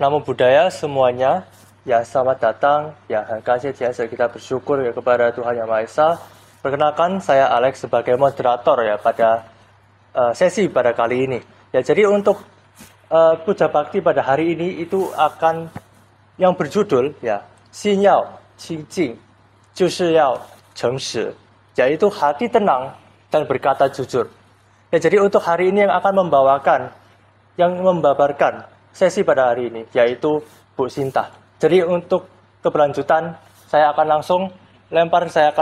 Namo Buddhaya semuanya. Ya, selamat datang. Ya, kasih kita bersyukur ya kepada Tuhan Yang Maha Esa. Perkenalkan, saya Alex sebagai moderator ya pada sesi pada kali ini. Ya, jadi untuk puja bakti pada hari ini itu akan yang berjudul ya, Xinyao Qingjing, 就是要诚实, yaitu hati tenang dan berkata jujur. Ya, jadi untuk hari ini yang akan membabarkan sesi pada hari ini, yaitu Bu Sinta. Jadi untuk keberlanjutan, saya akan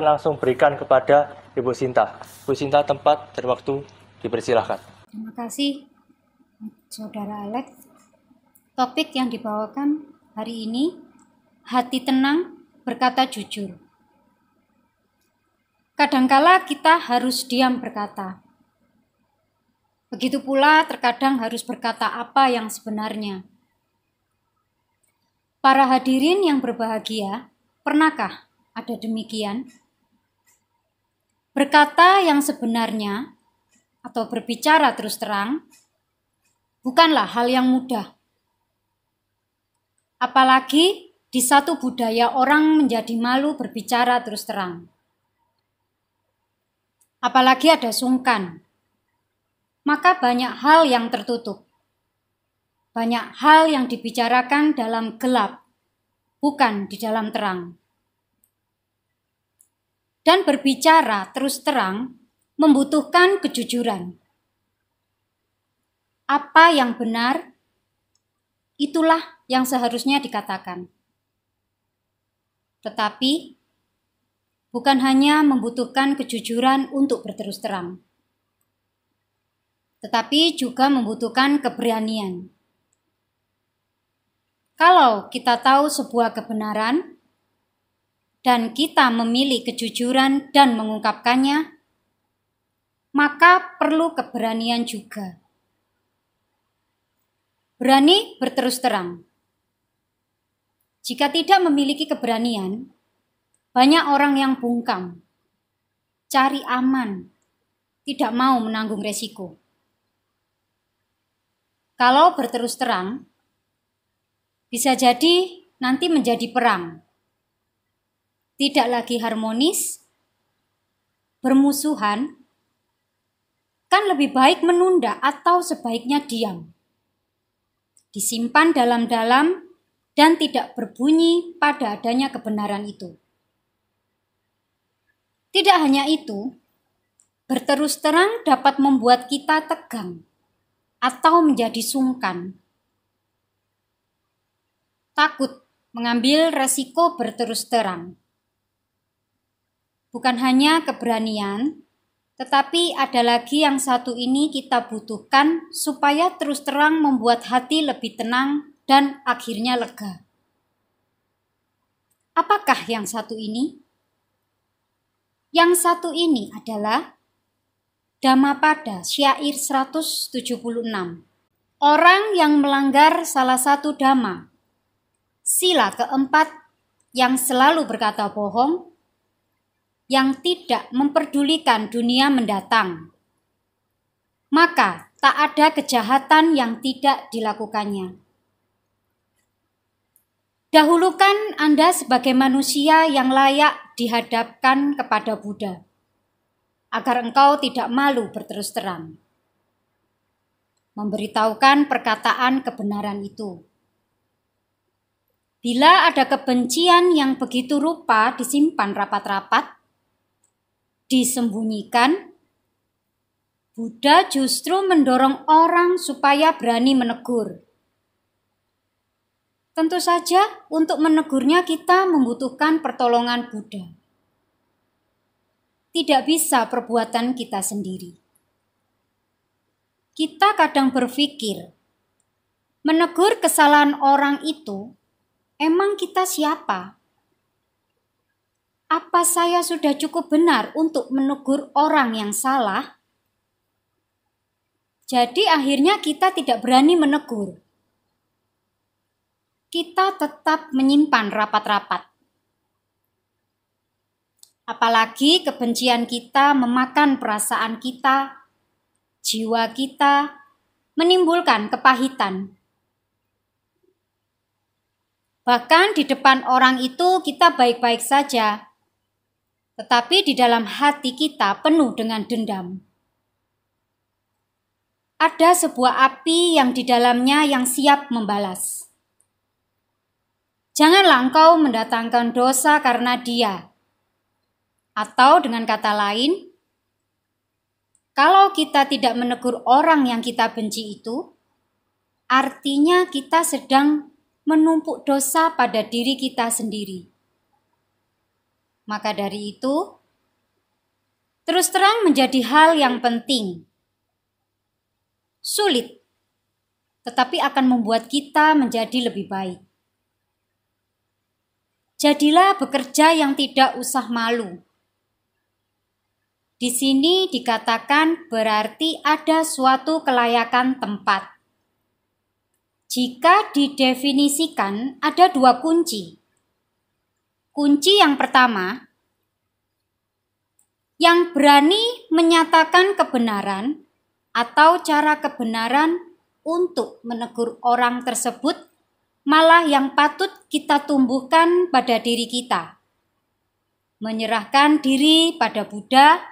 langsung berikan kepada Ibu Sinta. Bu Sinta, tempat dan waktu dipersilahkan. Terima kasih, Saudara Alex. Topik yang dibawakan hari ini, hati tenang, berkata jujur. Kadangkala kita harus diam berkata. Begitu pula terkadang harus berkata apa yang sebenarnya. Para hadirin yang berbahagia, pernahkah ada demikian? Berkata yang sebenarnya atau berbicara terus terang bukanlah hal yang mudah. Apalagi di satu budaya orang menjadi malu berbicara terus terang. Apalagi ada sungkan. Maka banyak hal yang tertutup. Banyak hal yang dibicarakan dalam gelap, bukan di dalam terang. Dan berbicara terus terang membutuhkan kejujuran. Apa yang benar, itulah yang seharusnya dikatakan. Tetapi, bukan hanya membutuhkan kejujuran untuk berterus terang, tetapi juga membutuhkan keberanian. Kalau kita tahu sebuah kebenaran, dan kita memilih kejujuran dan mengungkapkannya, maka perlu keberanian juga. Berani berterus terang. Jika tidak memiliki keberanian, banyak orang yang bungkam, cari aman, tidak mau menanggung resiko. Kalau berterus terang, bisa jadi nanti menjadi perang. Tidak lagi harmonis, bermusuhan, kan lebih baik menunda atau sebaiknya diam. Disimpan dalam-dalam dan tidak berbunyi pada adanya kebenaran itu. Tidak hanya itu, berterus terang dapat membuat kita tegang atau menjadi sungkan. Takut mengambil resiko berterus terang. Bukan hanya keberanian, tetapi ada lagi yang satu ini kita butuhkan supaya terus terang membuat hati lebih tenang dan akhirnya lega. Apakah yang satu ini? Yang satu ini adalah Dhammapada syair 176. Orang yang melanggar salah satu dhamma, sila keempat yang selalu berkata bohong, yang tidak memperdulikan dunia mendatang, maka tak ada kejahatan yang tidak dilakukannya. Dahulukan Anda sebagai manusia yang layak dihadapkan kepada Buddha, agar engkau tidak malu berterus terang, memberitahukan perkataan kebenaran itu. Bila ada kebencian yang begitu rupa disimpan rapat-rapat, disembunyikan, Buddha justru mendorong orang supaya berani menegur. Tentu saja untuk menegurnya kita membutuhkan pertolongan Buddha. Tidak bisa perbuatan kita sendiri. Kita kadang berpikir, menegur kesalahan orang itu, emang kita siapa? Apa saya sudah cukup benar untuk menegur orang yang salah? Jadi akhirnya kita tidak berani menegur. Kita tetap menyimpan rapat-rapat. Apalagi kebencian kita memakan perasaan kita, jiwa kita, menimbulkan kepahitan. Bahkan di depan orang itu kita baik-baik saja, tetapi di dalam hati kita penuh dengan dendam. Ada sebuah api yang di dalamnya yang siap membalas. Janganlah engkau mendatangkan dosa karena dia. Atau dengan kata lain, kalau kita tidak menegur orang yang kita benci itu, artinya kita sedang menumpuk dosa pada diri kita sendiri. Maka dari itu, terus terang menjadi hal yang penting. Sulit, tetapi akan membuat kita menjadi lebih baik. Jadilah bekerja yang tidak usah malu. Di sini dikatakan berarti ada suatu kelayakan tempat. Jika didefinisikan ada dua kunci. Kunci yang pertama, yang berani menyatakan kebenaran atau cara kebenaran untuk menegur orang tersebut malah yang patut kita tumbuhkan pada diri kita. Menyerahkan diri pada Buddha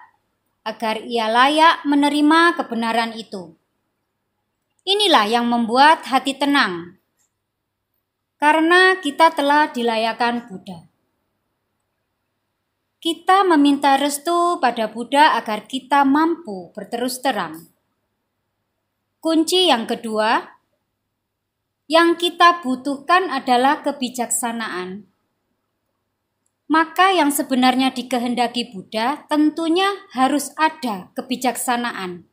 agar ia layak menerima kebenaran itu. Inilah yang membuat hati tenang, karena kita telah dilayakan Buddha. Kita meminta restu pada Buddha agar kita mampu berterus terang. Kunci yang kedua, yang kita butuhkan adalah kebijaksanaan. Maka yang sebenarnya dikehendaki Buddha tentunya harus ada kebijaksanaan.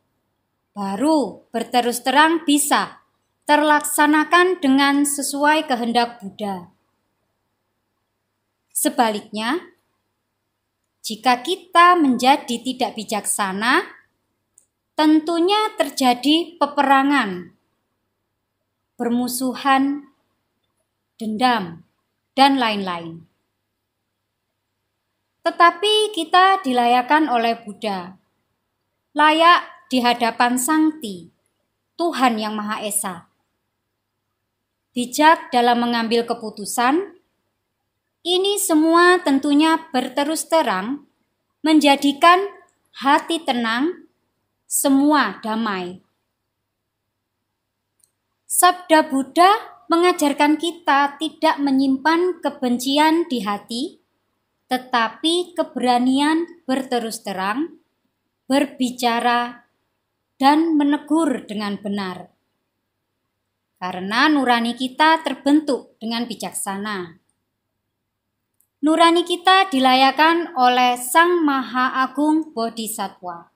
Baru berterus terang bisa terlaksanakan dengan sesuai kehendak Buddha. Sebaliknya, jika kita menjadi tidak bijaksana, tentunya terjadi peperangan, bermusuhan, dendam, dan lain-lain. Tetapi kita dilayakan oleh Buddha, layak di hadapan Sangti, Tuhan yang Maha Esa. Bijak dalam mengambil keputusan, ini semua tentunya berterus terang, menjadikan hati tenang, semua damai. Sabda Buddha mengajarkan kita tidak menyimpan kebencian di hati, tetapi keberanian berterus terang, berbicara, dan menegur dengan benar. Karena nurani kita terbentuk dengan bijaksana. Nurani kita dilayakan oleh Sang Maha Agung Bodhisattva.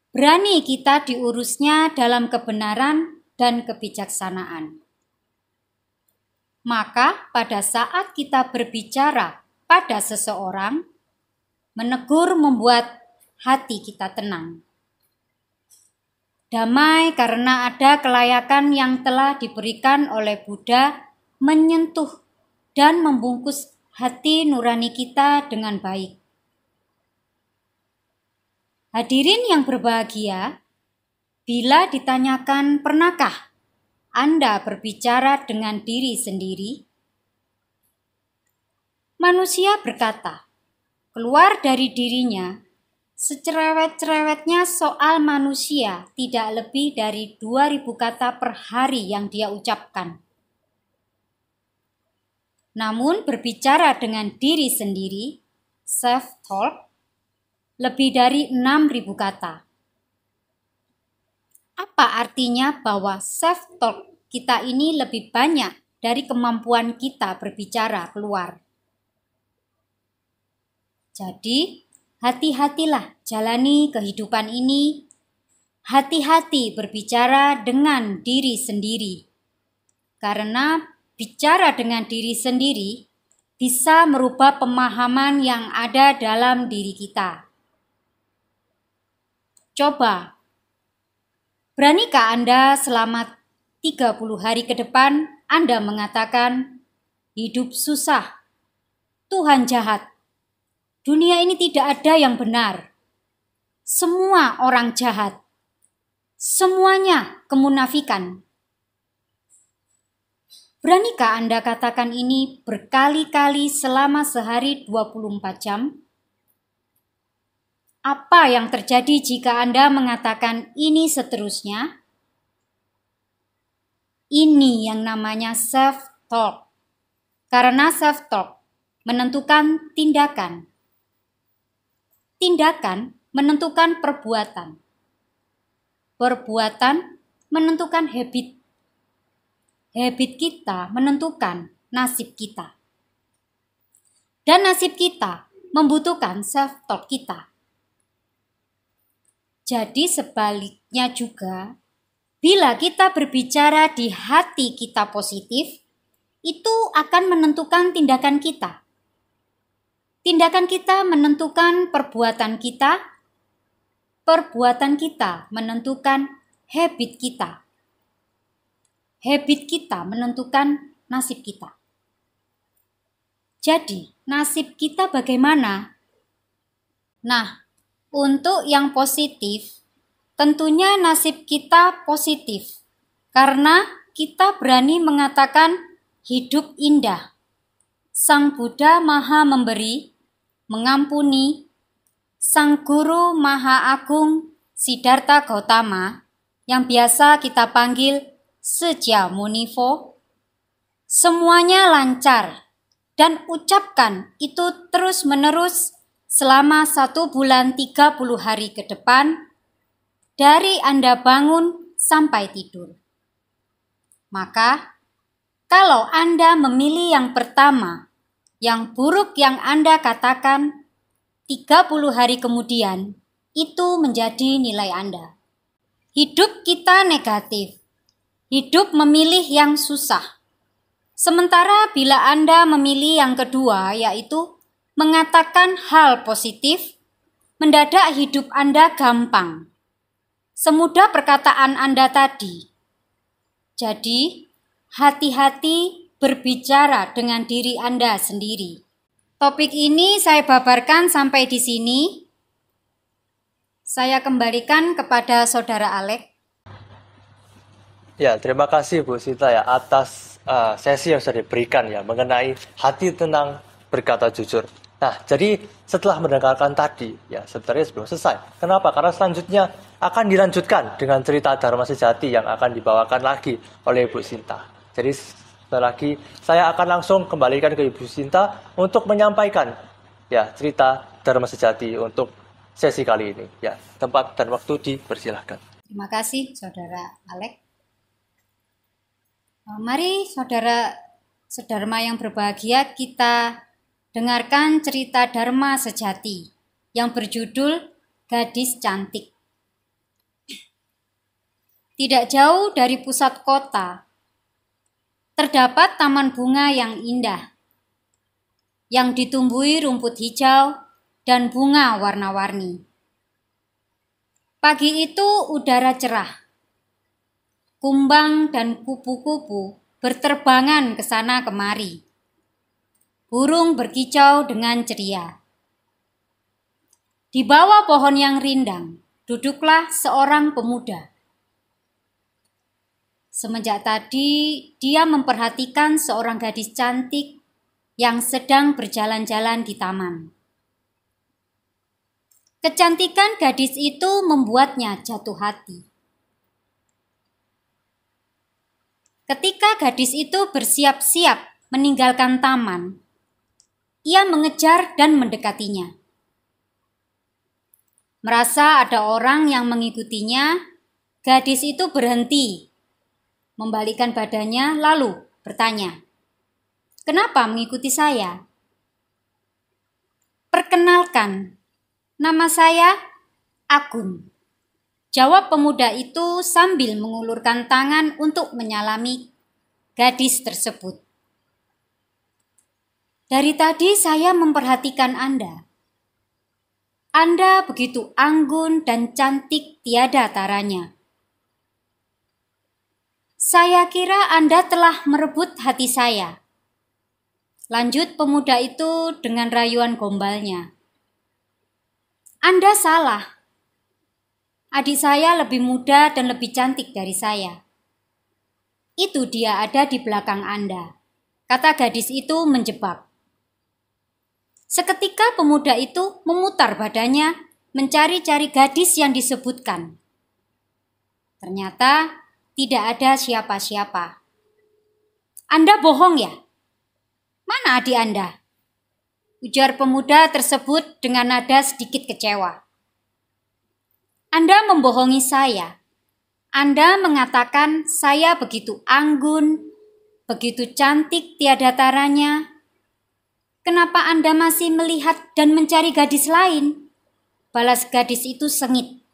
Berani kita diurusnya dalam kebenaran dan kebijaksanaan. Maka pada saat kita berbicara pada seseorang, menegur membuat hati kita tenang. Damai karena ada kelayakan yang telah diberikan oleh Buddha menyentuh dan membungkus hati nurani kita dengan baik. Hadirin yang berbahagia, bila ditanyakan pernahkah Anda berbicara dengan diri sendiri? Manusia berkata, keluar dari dirinya, secerewet-cerewetnya soal manusia tidak lebih dari 2000 kata per hari yang dia ucapkan. Namun berbicara dengan diri sendiri, self-talk, lebih dari 6.000 kata. Apa artinya bahwa self-talk kita ini lebih banyak dari kemampuan kita berbicara keluar? Jadi, hati-hatilah jalani kehidupan ini. Hati-hati berbicara dengan diri sendiri. Karena bicara dengan diri sendiri bisa merubah pemahaman yang ada dalam diri kita. Coba, beranikah Anda selama 30 hari ke depan Anda mengatakan, hidup susah, Tuhan jahat, dunia ini tidak ada yang benar, semua orang jahat, semuanya kemunafikan. Beranikah Anda katakan ini berkali-kali selama sehari 24 jam? Apa yang terjadi jika Anda mengatakan ini seterusnya? Ini yang namanya self-talk. Karena self-talk menentukan tindakan. Tindakan menentukan perbuatan. Perbuatan menentukan habit. Habit kita menentukan nasib kita. Dan nasib kita membutuhkan self-talk kita. Jadi sebaliknya juga, bila kita berbicara di hati kita positif, itu akan menentukan tindakan kita. Tindakan kita menentukan perbuatan kita. Perbuatan kita menentukan habit kita. Habit kita menentukan nasib kita. Jadi, nasib kita bagaimana? Nah, untuk yang positif, tentunya nasib kita positif. Karena kita berani mengatakan hidup indah. Sang Buddha Maha Memberi, mengampuni. Sang Guru Maha Agung Siddhartha Gautama, yang biasa kita panggil Sejia Munivo, semuanya lancar dan ucapkan itu terus-menerus selama 1 bulan 30 hari ke depan, dari Anda bangun sampai tidur. Maka, kalau Anda memilih yang pertama, yang buruk yang Anda katakan, 30 hari kemudian, itu menjadi nilai Anda. Hidup kita negatif. Hidup memilih yang susah. Sementara bila Anda memilih yang kedua, yaitu mengatakan hal positif, mendadak hidup Anda gampang. Semudah perkataan Anda tadi. Jadi, hati-hati berbicara dengan diri Anda sendiri. Topik ini saya babarkan sampai di sini. Saya kembalikan kepada Saudara Alex. Ya, terima kasih Bu Sita ya atas sesi yang sudah diberikan ya mengenai hati tenang berkata jujur. Nah, jadi setelah mendengarkan tadi ya sebenarnya belum selesai. Kenapa? Karena selanjutnya akan dilanjutkan dengan cerita Dharma Sejati yang akan dibawakan lagi oleh Bu Sinta. Jadi setelah lagi saya akan langsung kembalikan ke Ibu Sinta untuk menyampaikan ya cerita Dharma Sejati untuk sesi kali ini. Ya, tempat dan waktu dipersilahkan. Terima kasih Saudara Alex. Mari Saudara Sedharma yang berbahagia, kita dengarkan cerita Dharma Sejati yang berjudul Gadis Cantik. Tidak jauh dari pusat kota, terdapat taman bunga yang indah, yang ditumbuhi rumput hijau dan bunga warna-warni. Pagi itu udara cerah. Kumbang dan kupu-kupu berterbangan ke sana kemari. Burung berkicau dengan ceria. Di bawah pohon yang rindang, duduklah seorang pemuda. Semenjak tadi, dia memperhatikan seorang gadis cantik yang sedang berjalan-jalan di taman. Kecantikan gadis itu membuatnya jatuh hati. Ketika gadis itu bersiap-siap meninggalkan taman, ia mengejar dan mendekatinya. Merasa ada orang yang mengikutinya, gadis itu berhenti, membalikkan badannya lalu bertanya, "Kenapa mengikuti saya?" "Perkenalkan, nama saya Agun," jawab pemuda itu sambil mengulurkan tangan untuk menyalami gadis tersebut. "Dari tadi saya memperhatikan Anda. Anda begitu anggun dan cantik tiada taranya. Saya kira Anda telah merebut hati saya," lanjut pemuda itu dengan rayuan gombalnya. "Anda salah. Adik saya lebih muda dan lebih cantik dari saya. Itu dia ada di belakang Anda, kata gadis itu menjebak. Seketika pemuda itu memutar badannya mencari-cari gadis yang disebutkan. Ternyata tidak ada siapa-siapa. Anda bohong ya? Mana adik Anda? Ujar pemuda tersebut dengan nada sedikit kecewa. Anda membohongi saya. Anda mengatakan saya begitu anggun, begitu cantik tiada taranya. Kenapa Anda masih melihat dan mencari gadis lain? Balas gadis itu sengit.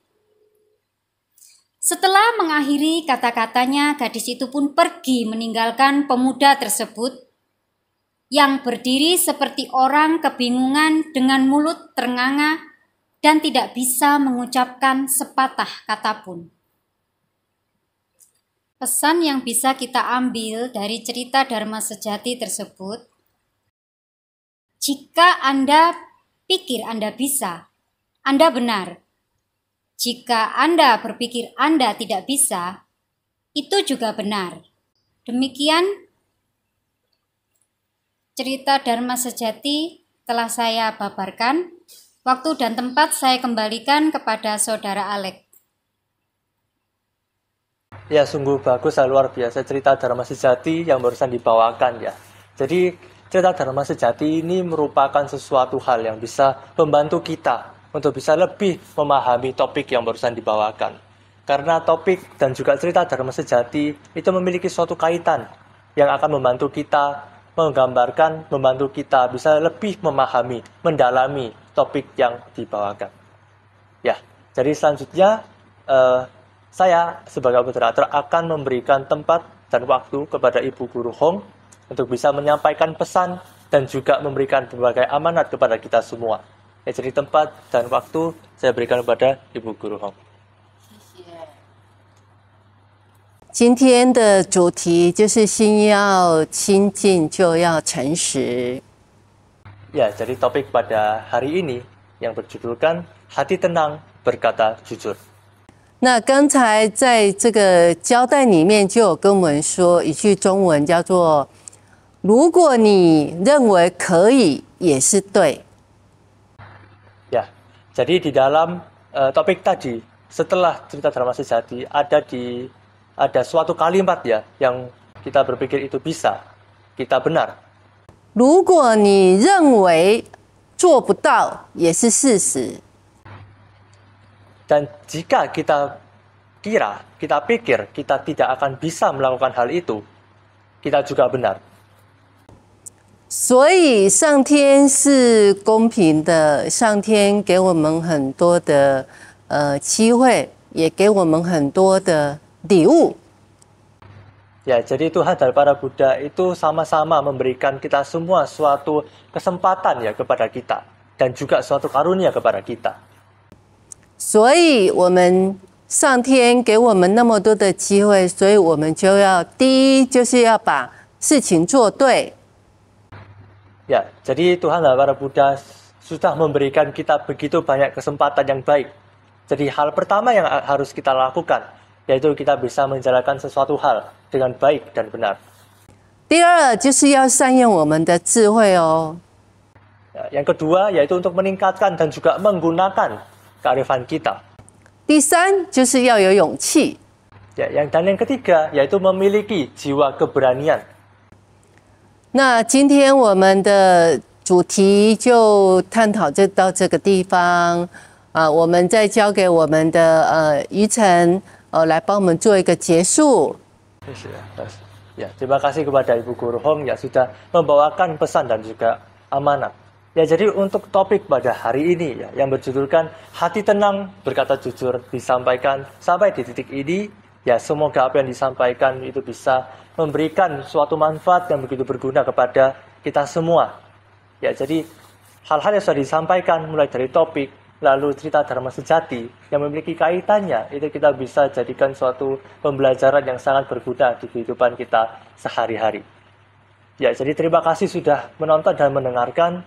Setelah mengakhiri kata-katanya, gadis itu pun pergi meninggalkan pemuda tersebut yang berdiri seperti orang kebingungan dengan mulut ternganga dan tidak bisa mengucapkan sepatah kata pun. Pesan yang bisa kita ambil dari cerita Dharma Sejati tersebut, jika Anda pikir Anda bisa, Anda benar. Jika Anda berpikir Anda tidak bisa, itu juga benar. Demikian cerita Dharma Sejati telah saya babarkan. Waktu dan tempat saya kembalikan kepada Saudara Alex. Ya, sungguh bagus, luar biasa cerita Dharma Sejati yang barusan dibawakan ya. Jadi cerita Dharma Sejati ini merupakan sesuatu hal yang bisa membantu kita untuk bisa lebih memahami topik yang barusan dibawakan. Karena topik dan juga cerita Dharma Sejati itu memiliki suatu kaitan yang akan membantu kita menggambarkan, membantu kita bisa lebih memahami, mendalami topik yang dibawakan. Ya, jadi selanjutnya saya sebagai moderator akan memberikan tempat dan waktu kepada Ibu Guru Hong untuk bisa menyampaikan pesan dan juga memberikan berbagai amanat kepada kita semua. Ya, jadi tempat dan waktu saya berikan kepada Ibu Guru Hong. 今天的主题就是心要清净就要诚实。 Ya, jadi topik pada hari ini yang berjudulkan Hati Tenang Berkata Jujur. 那刚才在这个交代里面就有跟我们说一句中文，叫做“如果你认为可以，也是对。” Ya, jadi di dalam topik tadi, setelah cerita Dharma Sejati, ada suatu kalimat ya yang kita berpikir itu bisa, kita benar. 如果你认为做不到，也是事实。 Dan jika kita pikir kita tidak akan bisa melakukan hal itu, kita juga benar. 所以上天是公平的，上天给我们很多的机会，也给我们很多的礼物。 Ya, jadi Tuhan dan para Buddha itu sama-sama memberikan kita semua suatu kesempatan ya kepada kita dan juga suatu karunia kepada kita. 所以我们上天给我们那么多的机会，所以我们就要第一就是要把事情做对。 Ya, jadi Tuhan dan para Buddha sudah memberikan kita begitu banyak kesempatan yang baik. Jadi hal pertama yang harus kita lakukan yaitu kita bisa menjalankan sesuatu hal dengan baik dan benar. 第二就是要善用我们的智慧哦。 Ya, yang kedua yaitu untuk meningkatkan dan juga menggunakan kearifan kita. 第三就是要有勇气。 Ya, dan yang ketiga yaitu memiliki jiwa keberanian. 那今天我们的主题就探讨到这个地方我们再交给我们的于晨来帮我们做一个结束。 Ya, terima kasih kepada Ibu Guru Hong yang sudah membawakan pesan dan juga amanat. Ya, jadi untuk topik pada hari ini ya, yang berjudulkan Hati Tenang Berkata Jujur disampaikan sampai di titik ini. Ya, semoga apa yang disampaikan itu bisa memberikan suatu manfaat yang begitu berguna kepada kita semua. Ya, jadi hal-hal yang sudah disampaikan mulai dari topik, lalu cerita Dharma Sejati yang memiliki kaitannya, itu kita bisa jadikan suatu pembelajaran yang sangat berguna di kehidupan kita sehari-hari. Ya, jadi terima kasih sudah menonton dan mendengarkan.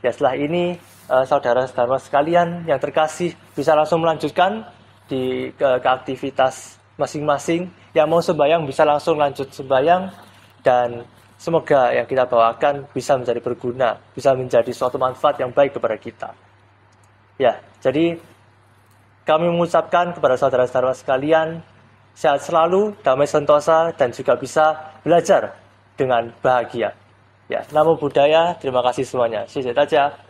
Ya, setelah ini saudara-saudara sekalian yang terkasih bisa langsung melanjutkan ke aktivitas masing-masing. Yang mau sembahyang bisa langsung lanjut sembahyang, dan semoga yang kita bawakan bisa menjadi berguna, bisa menjadi suatu manfaat yang baik kepada kita. Ya, jadi kami mengucapkan kepada saudara-saudara sekalian, sehat selalu, damai sentosa, dan juga bisa belajar dengan bahagia. Ya, Namo Buddhaya, terima kasih semuanya. 谢谢大家。